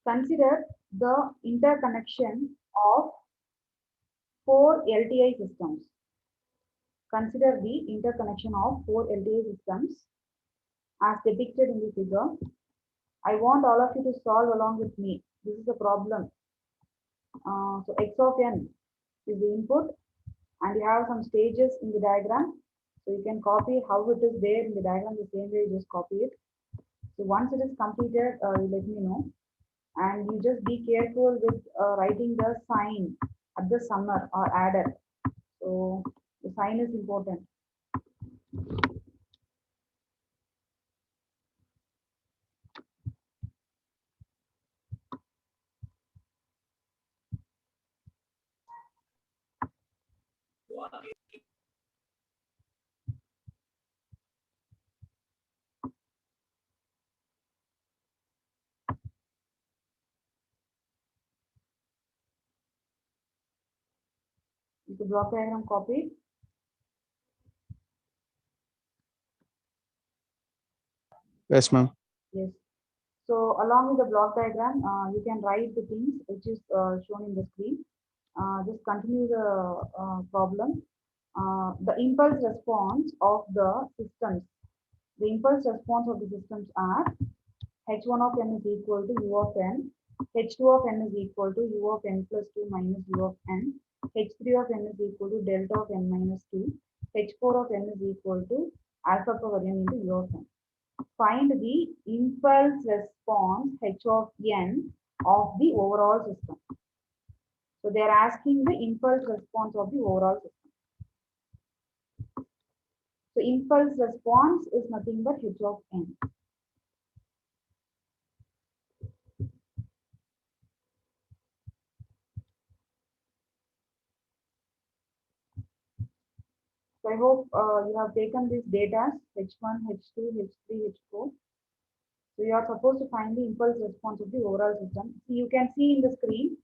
Consider the interconnection of four LTI systems. Consider the interconnection of four LTI systems as depicted in the figure. I want all of you to solve along with me. This is the problem. So x of n is the input, and you have some stages in the diagram. So you can copy how it is there in the diagram the same way, you just copy it. So once it is completed, you let me know. And you just be careful with writing the sign at the summer or adder. So the sign is important. Is the block diagram copied? Yes, ma'am. Yes. So along with the block diagram, you can write the things which is shown in the screen. Just continue the problem. The impulse response of the systems. The impulse response of the systems are h1 of n is equal to u of n, h2 of n is equal to u of n plus 2 minus u of n, h3 of n is equal to delta of n minus 2, h4 of n is equal to alpha power n into u of n. Find the impulse response h of n of the overall system. So they are asking the impulse response of the overall system. So impulse response is nothing but h of n. So I hope you have taken these data h1, h2, h3, h4. So you are supposed to find the impulse response of the overall system. So you can see in the screen.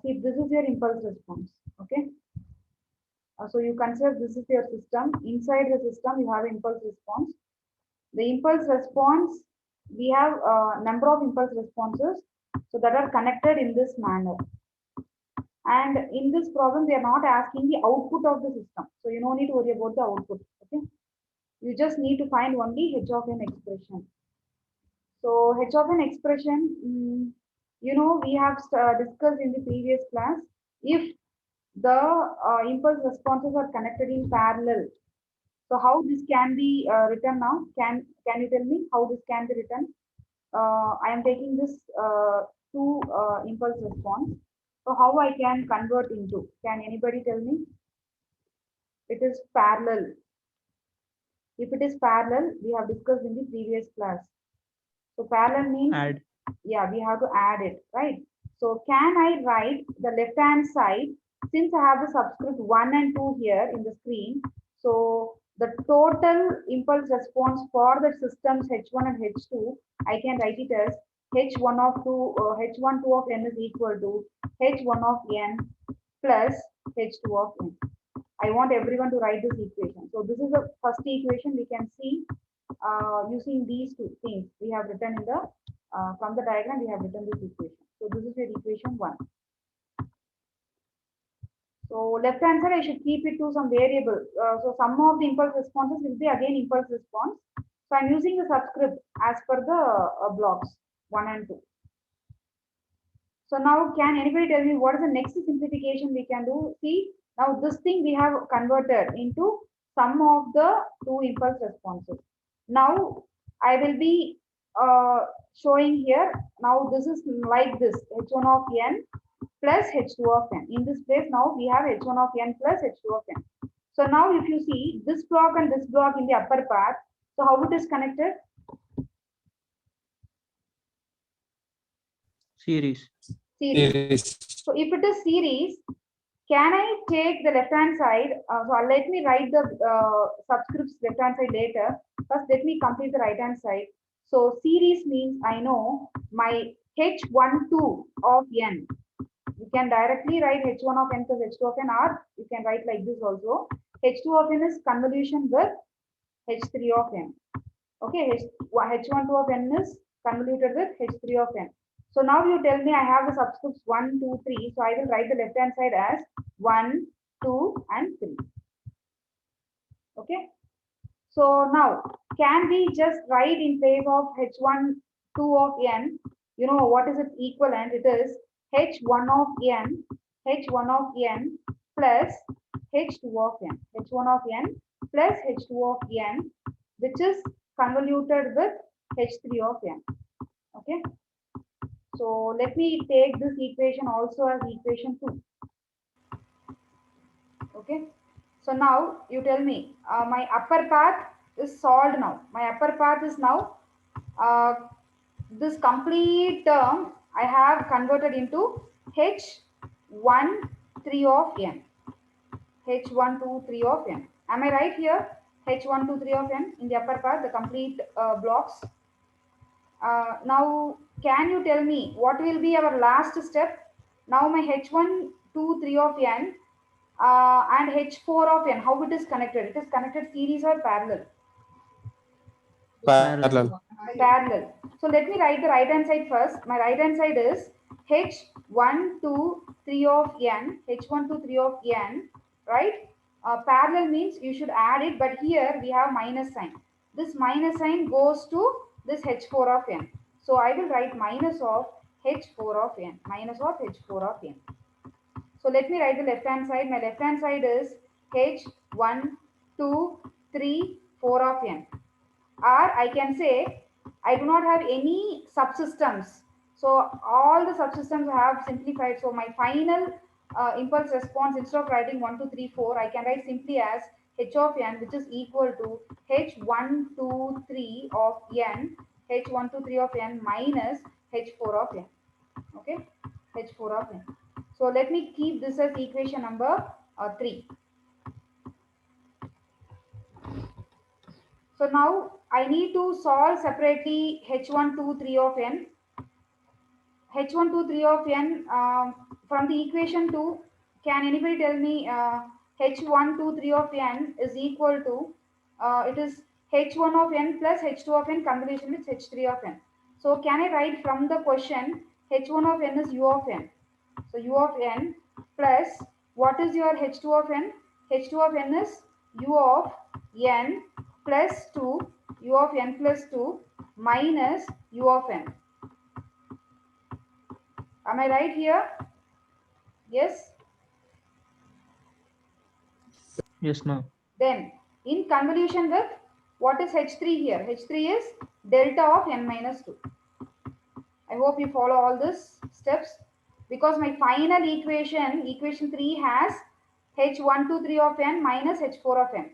See, this is your impulse response. Okay. So you consider this is your system. Inside the system, you have impulse response. The impulse response, we have a number of impulse responses, so that are connected in this manner. And in this problem, they are not asking the output of the system. So you don't need to worry about the output. Okay. You just need to find only h of n expression. So h of n expression, we have discussed in the previous class. If the impulse responses are connected in parallel, so how this can be written now? Can you tell me how this can be written? I am taking this two impulse response. So how I can convert into? Can anybody tell me? It is parallel. If it is parallel, we have discussed in the previous class. So parallel means Add. Yeah, we have to add it, right? So can I write the left hand side, since I have the subscript 1 and 2 here in the screen? So the total impulse response for the systems h1 and h2, I can write it as h1 of 2, h1 2 of n is equal to h1 of n plus h2 of n. I want everyone to write this equation. So this is the first equation. We can see using these two things. We have written in the from the diagram. We have written this equation. So this is your equation 1. So left hand side, I should keep it to some variable. So some of the impulse responses will be again impulse response. So I'm using the subscript as per the blocks 1 and 2. So now can anybody tell me what is the next simplification we can do? See, now this thing we have converted into sum of the two impulse responses. Now I will be showing here. Now this is like this, h1 of n plus h2 of n. In this place now we have h1 of n plus h2 of n. So now if you see this block and this block in the upper part, so how it is connected? Series. Series. So if it is series, can I take the left hand side? So let me write the subscripts left hand side later. First, let me complete the right hand side. So series means I know my h12 of n. You can directly write h1 of n plus h2 of n, or you can write like this also. h2 of n is convolution with h3 of n. Okay, h12 of n is convoluted with H3 of n. So now you tell me I have the subscripts 1, 2, 3. So I will write the left hand side as 1, 2, and 3. Okay. So now, can we just write in place of H1, 2 of n, you know, what is its equivalent? It is H1 of H1 of n plus H2 of n, H1 of n plus H2 of n, which is convoluted with H3 of n. Okay. So let me take this equation also as equation 2. Okay. So now you tell me, my upper path is solved now. My upper path is now uh, this complete term I have converted into H1, 3 of n. H1, 2, 3 of n. Am I right here? H1, 2, 3 of n in the upper part, the complete blocks. Now, can you tell me what will be our last step? Now, my H1, 2, 3 of n and H4 of n, how it is connected? It is connected series or parallel? Parallel. Parallel. So let me write the right hand side first. My right hand side is H1, 2, 3 of n, H1, 2, 3 of n, right? Parallel means you should add it, but here we have minus sign. This minus sign goes to this H4 of n. So I will write minus of H4 of n, minus of H4 of n. So let me write the left hand side. My left hand side is H1, 2, 3, 4 of n. Or I can say I do not have any subsystems. So all the subsystems have simplified. So my final impulse response, instead of writing 1, 2, 3, 4, I can write simply as h of n, which is equal to h1, 2, 3 of n, h1, 2, 3 of n minus h4 of n. Okay, h4 of n. So let me keep this as equation number 3. So now I need to solve separately h1, 2, 3 of n. h1, 2, 3 of n from the equation 2. Can anybody tell me h1, 2, 3 of n is equal to, it is h1 of n plus h2 of n convolution with h3 of n. So can I write from the question h1 of n is u of n. So u of n plus what is your h2 of n? h2 of n is u of n plus 2, u of n plus 2 minus u of n. Am I right here? Yes? Yes, ma'am. Then in convolution with, what is h3 here? h3 is delta of n minus 2. I hope you follow all these steps, because my final equation, equation 3 has h1, 2, 3 of n minus h4 of n.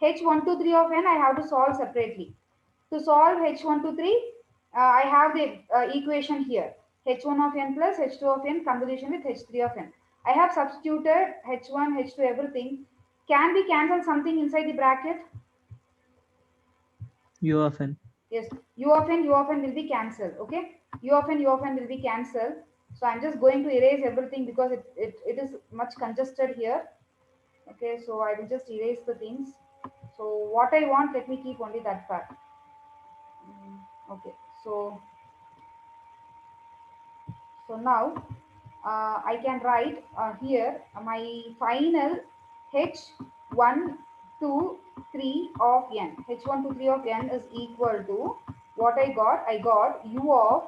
h1, 2, 3 of n I have to solve separately. To solve h1, 2, 3, I have the equation here. h1 of n plus h2 of n convolution with h3 of n. I have substituted h1, h2, everything. Can we cancel something inside the bracket? U of n. Yes, u of n will be cancelled. Okay, u of n will be cancelled. So I'm just going to erase everything because it is much congested here. Okay, so I will just erase the things. So what I want, let me keep only that part. Okay, so now I can write here my final h1, 2, 3 of n. h1, 2, 3 of n is equal to what I got. I got u of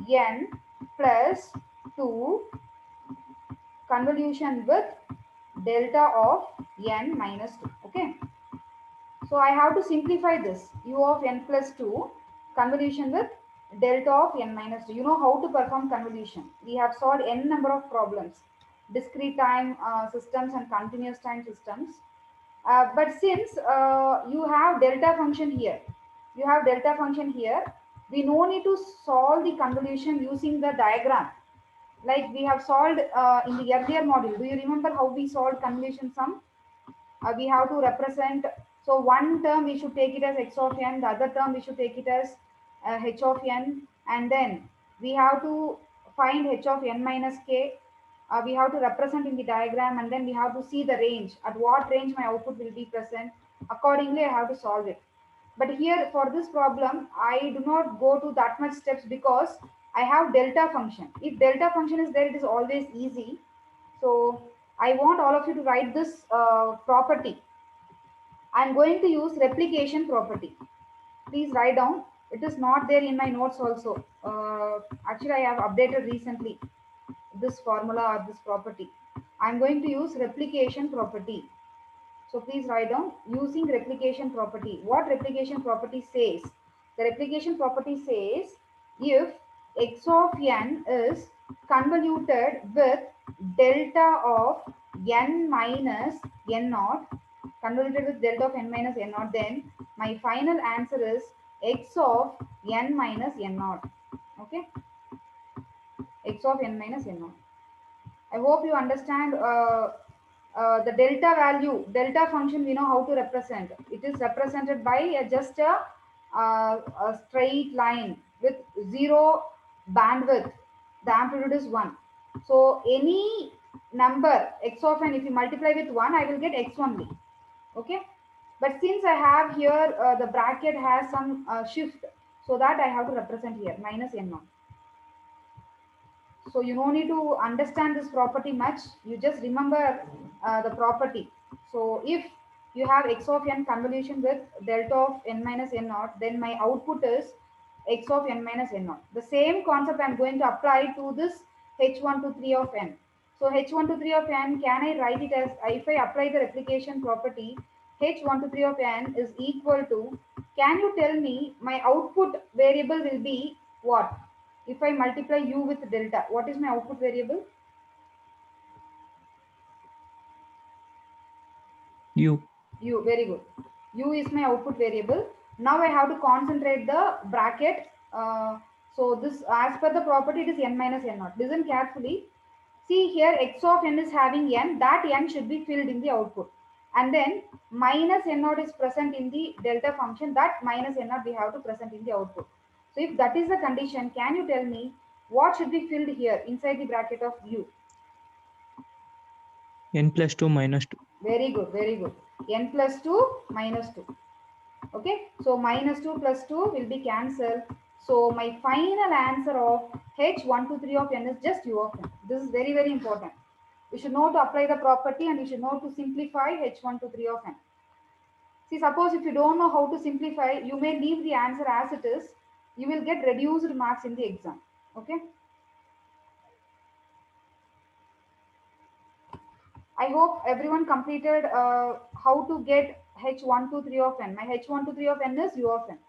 n plus 2 convolution with delta of n minus 2. Okay. So I have to simplify this. U of n plus 2 convolution with delta of n minus 2. You know how to perform convolution. We have solved n number of problems, discrete time systems and continuous time systems. But since you have delta function here, we no need to solve the convolution using the diagram. Like we have solved in the earlier module. Do you remember how we solved convolution sum? We have to represent, so one term we should take it as x of n, the other term we should take it as h of n, and then we have to find h of n minus k. We have to represent in the diagram, and then we have to see the range, at what range my output will be present. Accordingly I have to solve it. But here for this problem, I do not go to that much steps because I have delta function. If delta function is there, it is always easy. So I want all of you to write this property. I'm going to use replication property. Please write down. It is not there in my notes also. Actually, I have updated recently this formula or this property. I'm going to use replication property. So please write down using replication property. What replication property says? The replication property says if x of n is convoluted with delta of n minus n naught, convoluted with delta of n minus n naught, then my final answer is x of n minus n naught. Okay, x of n minus n naught. I hope you understand the delta value, delta function, we know how to represent. It is represented by just a straight line with zero bandwidth. The amplitude is 1. So any number x of n, if you multiply with 1, I will get x only. Okay. But since I have here, the bracket has some shift, so that I have to represent here minus n naught. So you don't need to understand this property much. You just remember the property. So if you have x of n convolution with delta of n minus n naught, then my output is x of n minus n naught. The same concept I'm going to apply to this h1 to 3 of n. So h1 to 3 of n, can I write it as, if I apply the replication property, h1 to 3 of n is equal to, can you tell me my output variable will be what? If I multiply u with delta, what is my output variable? U. U, very good. U is my output variable. Now I have to concentrate the bracket. So this, as per the property, it is n minus n naught. Listen carefully. See here, x of n is having n. That n should be filled in the output. And then minus n naught is present in the delta function. That minus n naught we have to present in the output. So if that is the condition, can you tell me what should be filled here inside the bracket of u? N plus 2 minus 2. Very good, very good. N plus 2 minus 2. Okay, so minus 2 plus 2 will be cancelled. So my final answer of h1 to 3 of n is just u of n. This is very, very important. You should know to apply the property and you should know to simplify h1 to 3 of n. See, suppose if you don't know how to simplify, you may leave the answer as it is. You will get reduced marks in the exam. Okay. I hope everyone completed how to get h1 to 3 of n. My h1 to 3 of n is u of n.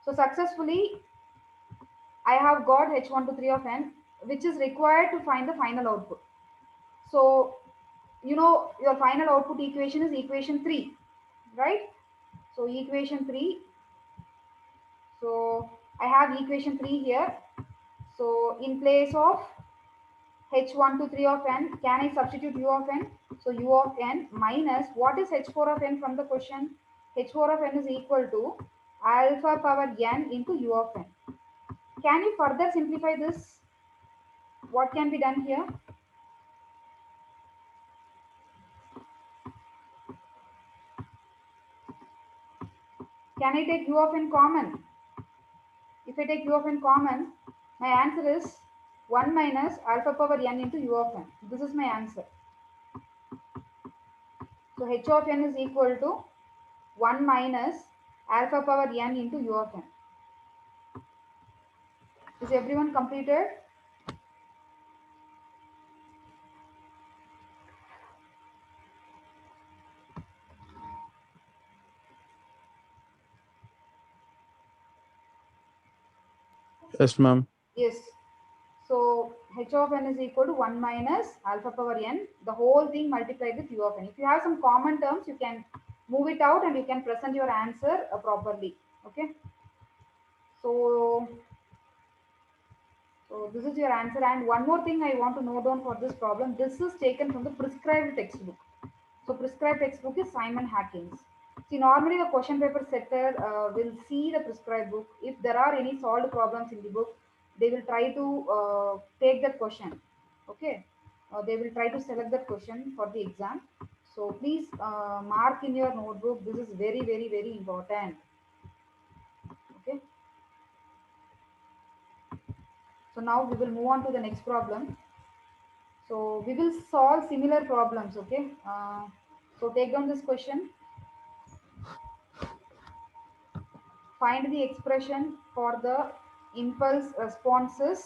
So successfully, I have got h1 to 3 of n, which is required to find the final output. So, you know, your final output equation is equation 3, right? So equation 3. So I have equation 3 here. So in place of h1 to 3 of n, can I substitute u of n? So u of n minus, what is h4 of n from the question? h4 of n is equal to alpha power n into u of n. Can you further simplify this? What can be done here? Can I take u of n common? If I take u of n common, my answer is 1 minus alpha power n into u of n. This is my answer. So h of n is equal to 1 minus alpha power n into u of n. Is everyone completed? Yes, ma'am. Yes. So h of n is equal to 1 minus alpha power n, the whole thing multiplied with u of n. If you have some common terms, you can move it out and you can present your answer properly. Okay. So, so this is your answer. And one more thing I want to note down for this problem. This is taken from the prescribed textbook. So prescribed textbook is Simon Hackings. See, normally the question paper setter will see the prescribed book. If there are any solved problems in the book, they will try to take that question. Okay, they will try to select that question for the exam. So please mark in your notebook. This is very, very, very important. So now we will move on to the next problem. So we will solve similar problems, okay? So take down this question. Find the expression for the impulse responses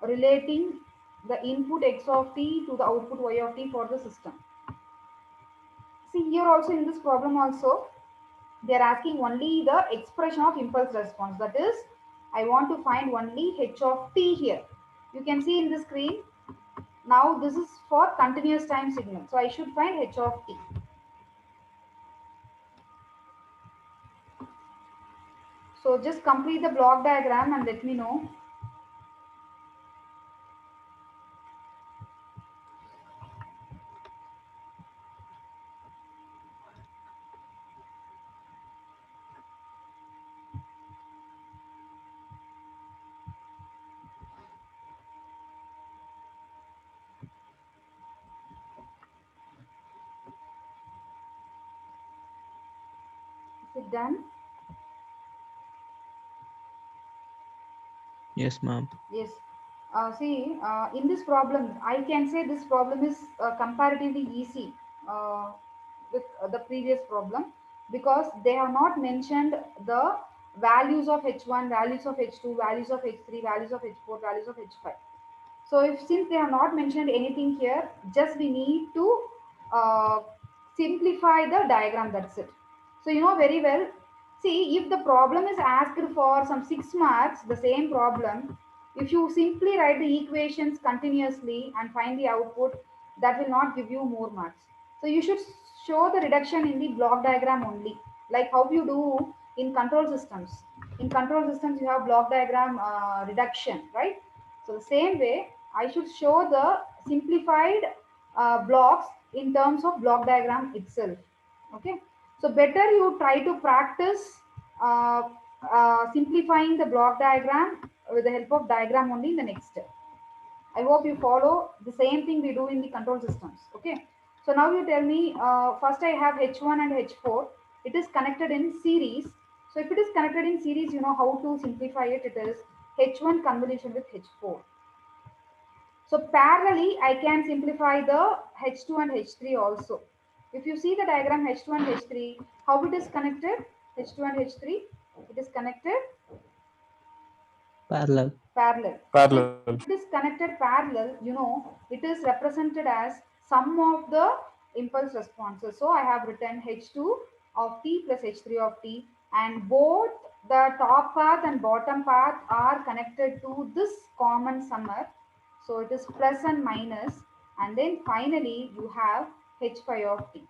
relating the input x of t to the output y of t for the system. See here also in this problem also, they are asking only the expression of impulse response. That is, I want to find only h of t here. You can see in the screen. Now this is for continuous time signal. So I should find h of t. So just complete the block diagram and let me know. Is it done? Yes, ma'am. Yes. See, in this problem, I can say this problem is comparatively easy with the previous problem because they have not mentioned the values of h1, values of h2, values of h3, values of h4, values of h5. So if since they have not mentioned anything here, just we need to uh, simplify the diagram. That's it. So you know very well. See, if the problem is asked for some 6 marks, the same problem, if you simply write the equations continuously and find the output, that will not give you more marks. So you should show the reduction in the block diagram only, like how you do in control systems. In control systems, you have block diagram reduction, right? So the same way, I should show the simplified blocks in terms of block diagram itself. Okay. So better you try to practice uh, simplifying the block diagram with the help of diagram only in the next step. I hope you follow the same thing we do in the control systems. Okay. So now you tell me, first I have H1 and H4. It is connected in series. So if it is connected in series, you know how to simplify it. It is H1 convolution with H4. So parallelly, I can simplify the H2 and H3 also. If you see the diagram H2 and H3, how it is connected? H2 and H3, it is connected Parallel. parallel. So if Parallel. it is connected parallel, you know, it is represented as sum of the impulse responses. So I have written H2 of t plus H3 of t, and both the top path and bottom path are connected to this common summer. So it is plus and minus, and then finally you have H5 of t.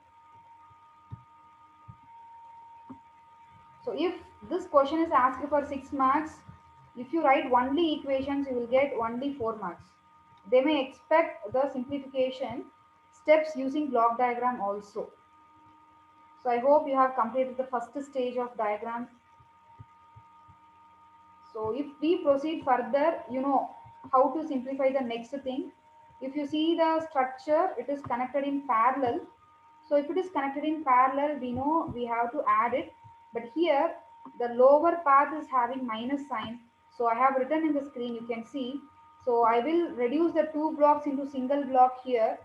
So if this question is asked for 6 marks, if you write only equations, you will get only 4 marks. They may expect the simplification steps using block diagram also. So I hope you have completed the first stage of diagram. So if we proceed further, you know how to simplify the next thing. If you see the structure, it is connected in parallel. So if it is connected in parallel, we know we have to add it. But here, the lower path is having minus sign. So I have written in the screen, you can see. So I will reduce the two blocks into single block here.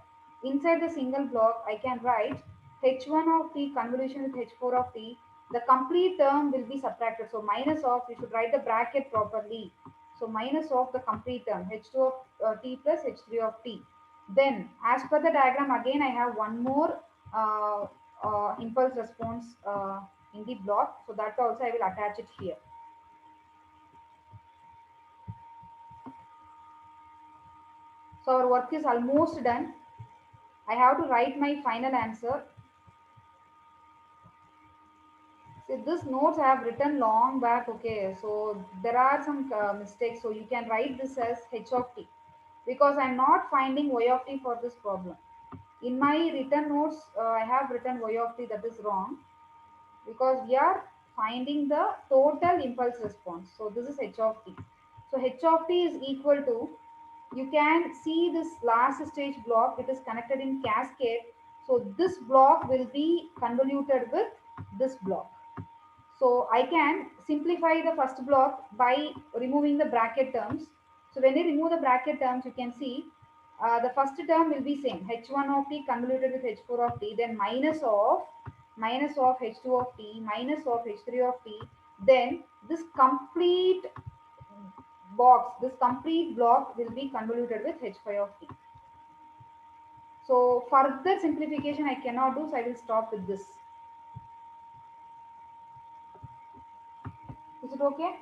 Inside the single block, I can write h1 of t convolution with h4 of t. The complete term will be subtracted. So minus of, you should write the bracket properly. So minus of the complete term, h2 of t plus h3 of t. Then as per the diagram, again I have one more impulse response in the block. So that also I will attach it here. So our work is almost done. I have to write my final answer. See, this notes I have written long back. Okay, so there are some mistakes. So you can write this as h of t because I'm not finding y of t for this problem. In my written notes, I have written y of t, that is wrong because we are finding the total impulse response. So this is h of t. So h of t is equal to, you can see this last stage block, it is connected in cascade. So this block will be convoluted with this block. So I can simplify the first block by removing the bracket terms. So when you remove the bracket terms, you can see the first term will be same, h1 of t convoluted with h4 of t, then minus of h2 of t minus of h3 of t, then this complete box, this complete block will be convoluted with h5 of t. So further simplification I cannot do, so I will stop with this. Is it okay?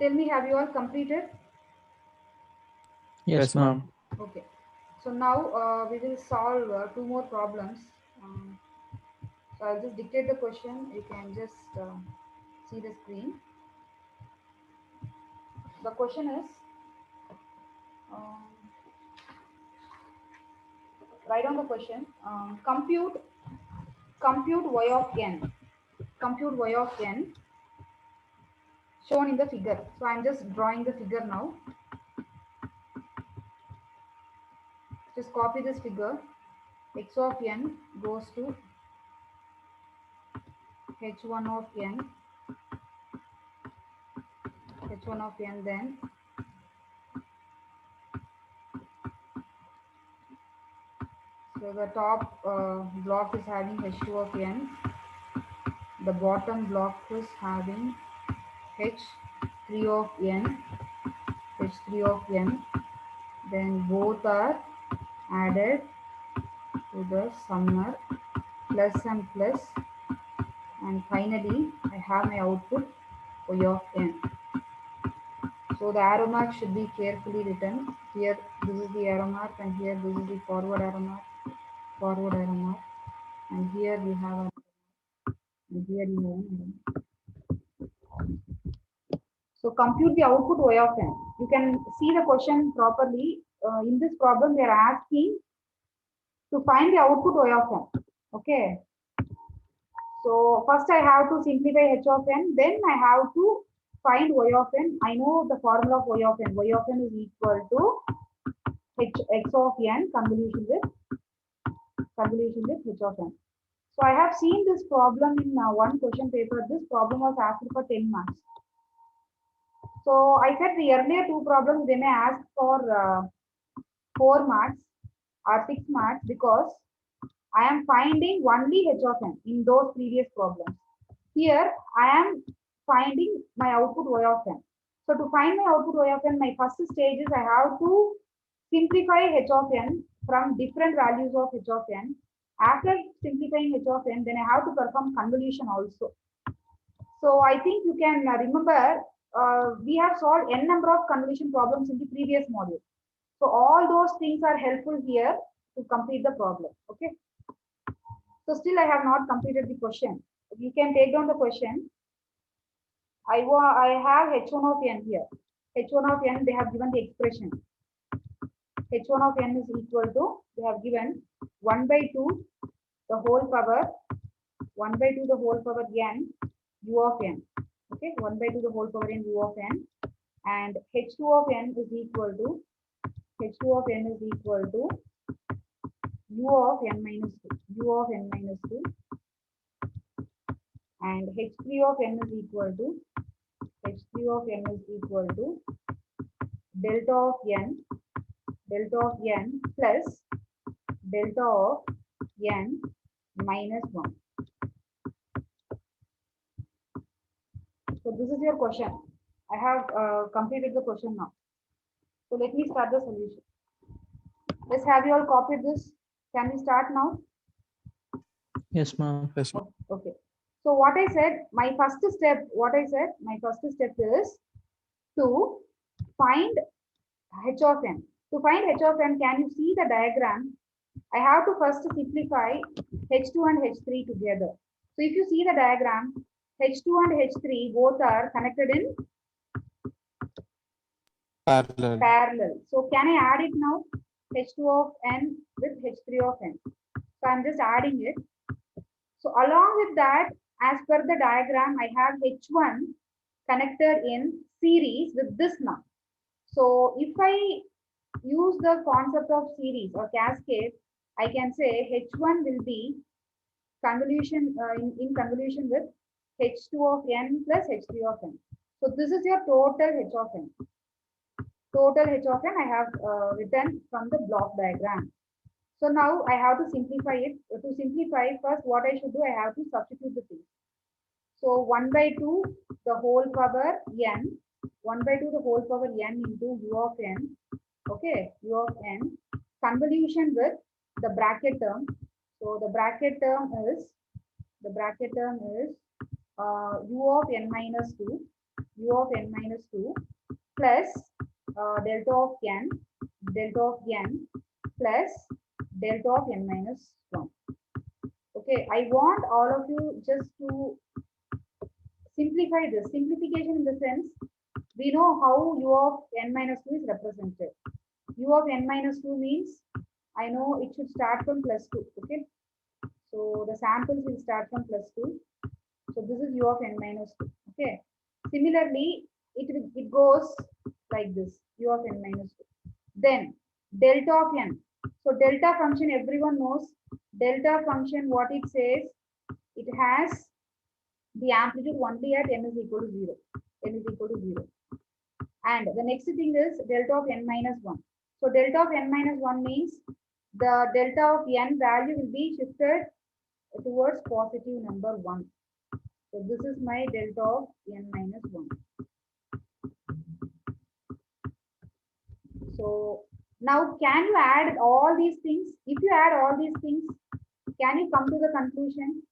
Tell me, have you all completed? Yes, ma'am. Okay. So now we will solve two more problems. So I'll just dictate the question. You can just see the screen. The question is, um, write down the question. Compute y of n. Compute y of n shown in the figure. So I'm just drawing the figure now. Just copy this figure. X of n goes to h1 of n, h1 of n, then so the top block is having h2 of n, the bottom block is having h3 of n, h3 of n, then both are added to the summer, plus and plus, and finally I have my output y of n. So the arrow mark should be carefully written. Here this is the arrow mark, and here this is the forward arrow mark, and here we have a, and here you have an arrow mark. So compute the output y of n. You can see the question properly. In this problem, they are asking to find the output y of n. Okay. So first I have to simplify h of n. Then I have to find y of n. I know the formula of y of n. Y of n is equal to x of n convolution with h of n. So I have seen this problem in one question paper. This problem was asked for 10 marks. So I said the earlier two problems they may ask for 4 marks or 6 marks because I am finding only h of n in those previous problems. Here I am finding my output y of n. So to find my output y of n, my first stage is I have to simplify h of n from different values of h of n. After simplifying h of n, then I have to perform convolution also. So I think you can remember we have solved n number of convolution problems in the previous module. So all those things are helpful here to complete the problem. Okay. So still I have not completed the question. You can take down the question. I have h1 of n here. h1 of n, they have given the expression. h1 of n is equal to, they have given 1 by 2 the whole power, 1 by 2 the whole power n u of n. Okay, 1 by 2 the whole power n u of n, and h2 of n is equal to u of n minus 2, and h3 of n is equal to delta of n plus delta of n minus 1. So this is your question. I have completed the question now. So let me start the solution. Let's have you all copied this. Can we start now? Yes, ma'am. Yes, ma'am. Okay. So what I said, my first step is to find h of n. To find h of n, can you see the diagram? I have to first simplify h2 and h3 together. So if you see the diagram, h2 and h3 both are connected in parallel. So can I add it now? h2 of n with h3 of n. So I'm just adding it. So along with that, as per the diagram, I have h1 connected in series with this now. So if I use the concept of series or cascade, I can say H1 will be convolution in convolution with H2 of n plus H3 of n. So this is your total H of n. Total H of n I have written from the block diagram. So now I have to simplify it. To simplify, first what I should do, I have to substitute the things. So 1 by 2 the whole power n, 1 by 2 the whole power n into u of n, okay, u of n, convolution with the bracket term. So the bracket term is u of n minus 2, u of n minus 2 plus delta of n plus delta of n minus 1. Okay, I want all of you just to simplify this. Simplification in the sense, we know how u of n minus 2 is represented. U of n minus 2 means, I know it should start from plus 2. Okay, so the samples will start from plus 2. So this is u of n minus 2. Okay, similarly, it goes like this, u of n minus 2. Then delta of n. So delta function, everyone knows delta function, what it says, it has the amplitude only at n is equal to 0. N is equal to 0. And the next thing is delta of n minus 1. So delta of n minus 1 means the delta of n value will be shifted towards positive number 1. So this is my delta of n minus 1. So now can you add all these things? If you add all these things, can you come to the conclusion?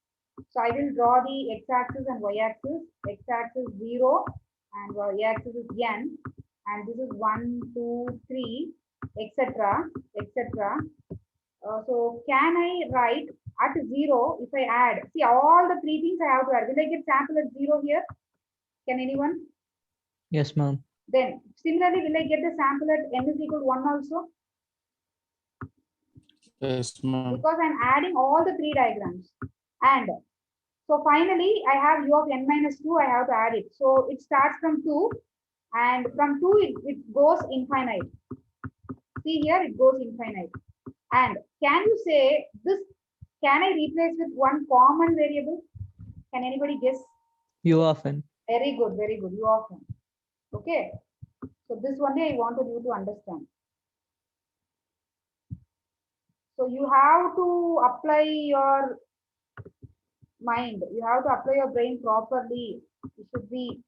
So I will draw the x-axis and y-axis. X-axis 0 and y-axis is n, and this is 1, 2, 3, etc., etc. So can I write at 0, if I add, see all the three things I have to add. Will I get sample at 0 here? Can anyone? Yes, ma'am. Then similarly, will I get the sample at n is equal to 1 also? Yes, ma'am. Because I'm adding all the three diagrams. And so finally, I have u of n minus 2, I have to add it. So it starts from 2, and from 2, it goes infinite. See here, it goes infinite. And can you say this, can I replace with one common variable? Can anybody guess? U of n. Very good, u of n. Okay. So this one day I wanted you to understand. So you have to apply your mind. You have to apply your brain properly. You should be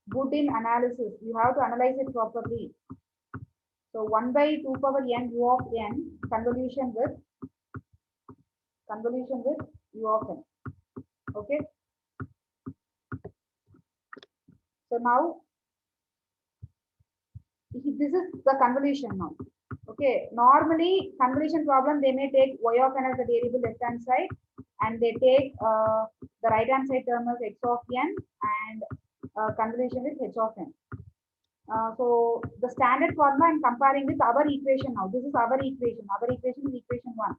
good in analysis. You have to analyze it properly. So 1 by 2 power n u of n convolution with u of n. Okay. So now this is the convolution now. Okay, normally convolution problem, they may take y of n as the variable left hand side, and they take the right hand side term as x of n and convolution with h of n. So the standard formula I'm comparing with our equation now. This is our equation. Our equation is equation 1.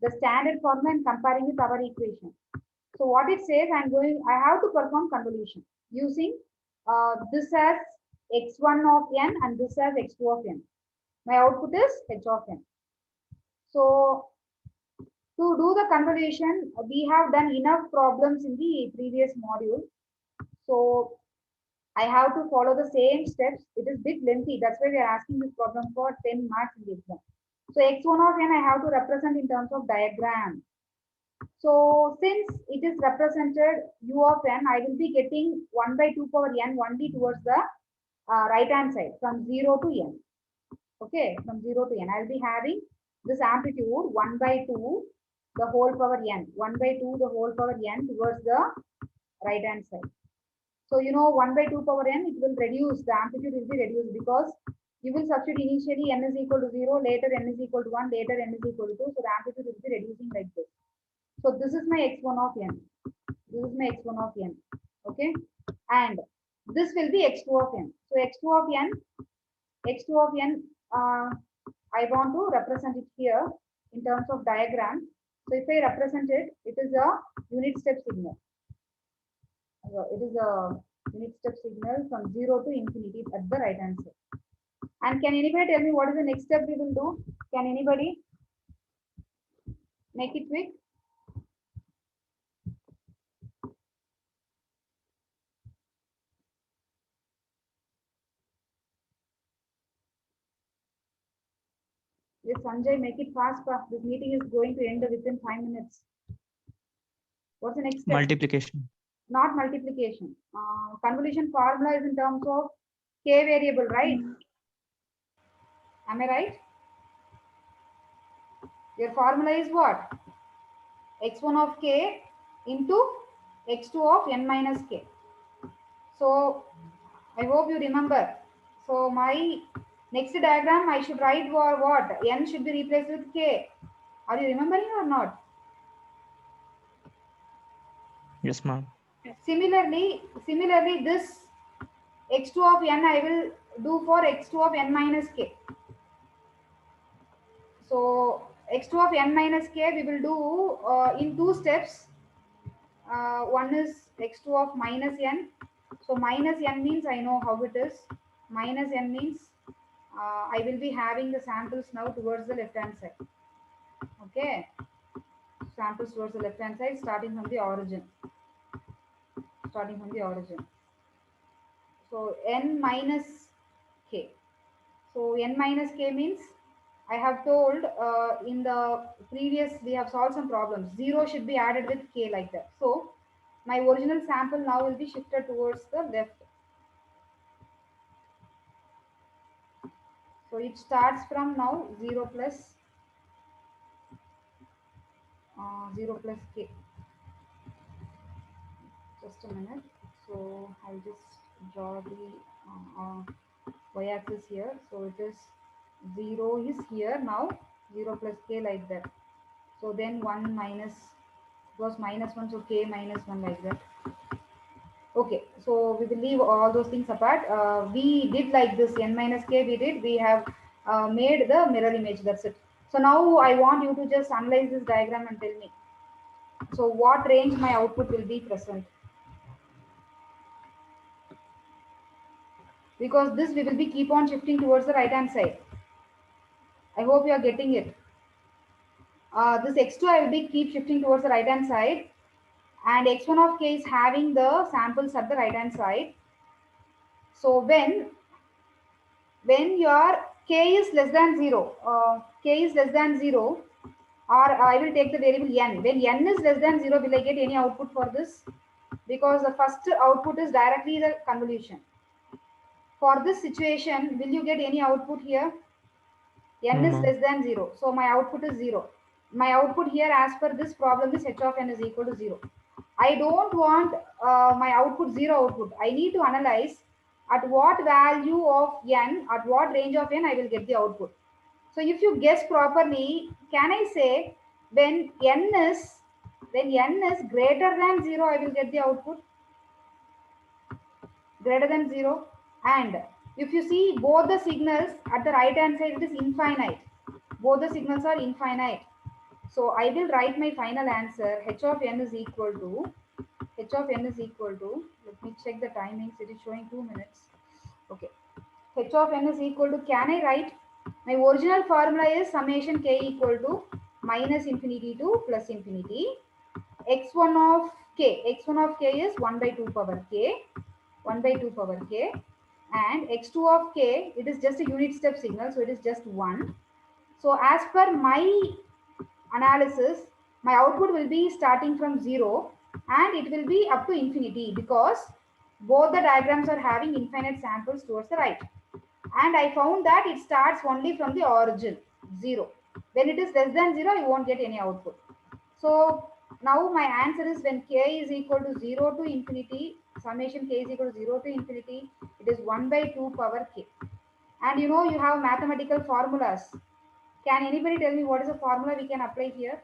The standard formula I'm comparing with our equation. So what it says, I have to perform convolution using this as x1 of n and this as x2 of n. My output is h of n. So to do the convolution, we have done enough problems in the previous module. So I have to follow the same steps. It is a bit lengthy. That's why we are asking this problem for 10 marks in the exam. So x1 of n I have to represent in terms of diagram. So since it is represented u of n, I will be getting 1 by 2 power n only towards the right hand side from 0 to n. Okay, from 0 to n. I'll be having this amplitude 1 by 2 the whole power n. 1 by 2 the whole power n towards the right hand side. So you know 1 by 2 power n, it will reduce, the amplitude will be reduced because you will substitute initially n is equal to 0, later n is equal to 1, later n is equal to 2. So the amplitude will be reducing like this. So this is my x1 of n. This is my x1 of n. Okay. And this will be x2 of n. So x2 of n, I want to represent it here in terms of diagram. So if I represent it, it is a unit step signal. It is a unit step signal from 0 to infinity at the right hand side. And can anybody tell me what is the next step we will do? Can anybody make it quick? Yes, Sanjay, make it fast. This meeting is going to end within 5 minutes. What's the next step? Multiplication. Not multiplication. Convolution formula is in terms of k variable, right? Am I right? Your formula is what? x1 of k into x2 of n minus k. So I hope you remember. So my next diagram I should write what? N should be replaced with k. Are you remembering or not? Yes, ma'am. Similarly, this x2 of n I will do for x2 of n minus k. So x2 of n minus k we will do in 2 steps. One is x2 of minus n. So minus n means I know how it is. Minus n means I will be having the samples now towards the left hand side. Okay, samples towards the left hand side starting from the origin. So n minus k. So n minus k means I have told in the previous we have solved some problems. 0 should be added with k like that. So my original sample now will be shifted towards the left. So it starts from now 0 plus k. Just a minute. So I'll just draw the y-axis here. So it is 0 is here now, 0 plus k like that. So then 1 minus, it was minus 1, so k minus 1 like that. Okay, so we will leave all those things apart. We did like this, n minus k we have made the mirror image, that's it. So now I want you to just analyze this diagram and tell me. So what range my output will be present? Because this we will be keep on shifting towards the right hand side. I hope you are getting it. This x2 I will be keep shifting towards the right hand side, and x1 of k is having the samples at the right hand side. So when your k is less than 0, or I will take the variable n. When n is less than 0, will I get any output for this? Because the first output is directly the convolution. For this situation, will you get any output here? N No, is ma'am. less than 0. So my output is 0. My output here as per this problem is h of n is equal to 0. I don't want my output 0 output. I need to analyze at what value of n, at what range of n I will get the output. So if you guess properly, can I say when n is greater than 0, I will get the output? Greater than 0. And if you see both the signals at the right hand side, it is infinite. Both the signals are infinite. So I will write my final answer. H of n is equal to, let me check the timings. It is showing 2 minutes. Okay. H of n is equal to, can I write? My original formula is summation k equal to minus infinity to plus infinity. x1 of k is 1 by 2 power k. 1 by 2 power k, and x2 of k, it is just a unit step signal, so it is just 1. So as per my analysis, my output will be starting from 0 and it will be up to infinity, because both the diagrams are having infinite samples towards the right. And I found that it starts only from the origin, 0. When it is less than 0, you won't get any output. So now my answer is when k is equal to 0 to infinity, summation k is equal to 0 to infinity, it is 1 by 2 power k. And you know you have mathematical formulas. Can anybody tell me what is the formula we can apply here?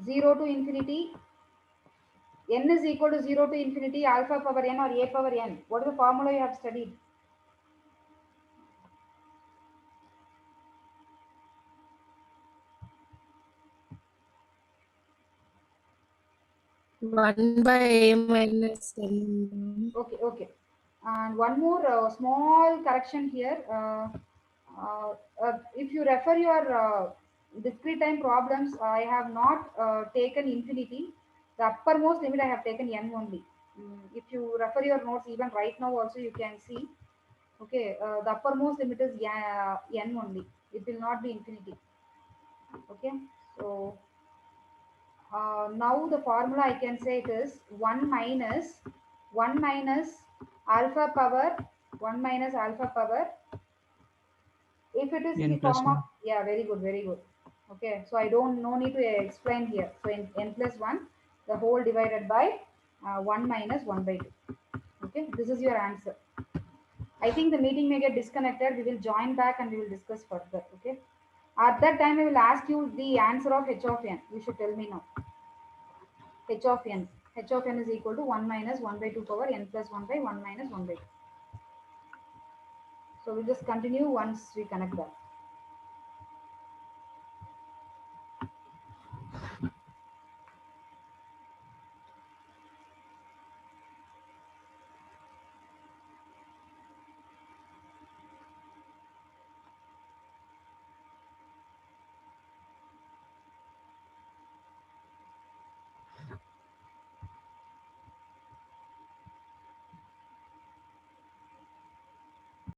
0 to infinity, n is equal to 0 to infinity, alpha power n or a power n. What is the formula you have studied? One by a minus n. Okay. And one more small correction here. If you refer your discrete time problems, I have not taken infinity. The uppermost limit I have taken n only. If you refer your notes even right now also you can see. Okay, the uppermost limit is n only. It will not be infinity. Okay, so now the formula I can say it is 1 minus alpha power 1 minus alpha power if it is in n the plus form of 1. yeah, very good, very good. Okay, so I don't no need to explain here. So in n plus 1 the whole divided by 1 minus 1 by 2. Okay, this is your answer. I think the meeting may get disconnected. We will join back and we will discuss further. Okay, at that time I will ask you the answer of h of n. You should tell me now. H of n. H of n is equal to 1 minus 1 by 2 power n plus 1 by 1 minus 1 by 2. So we'll just continue once we connect that.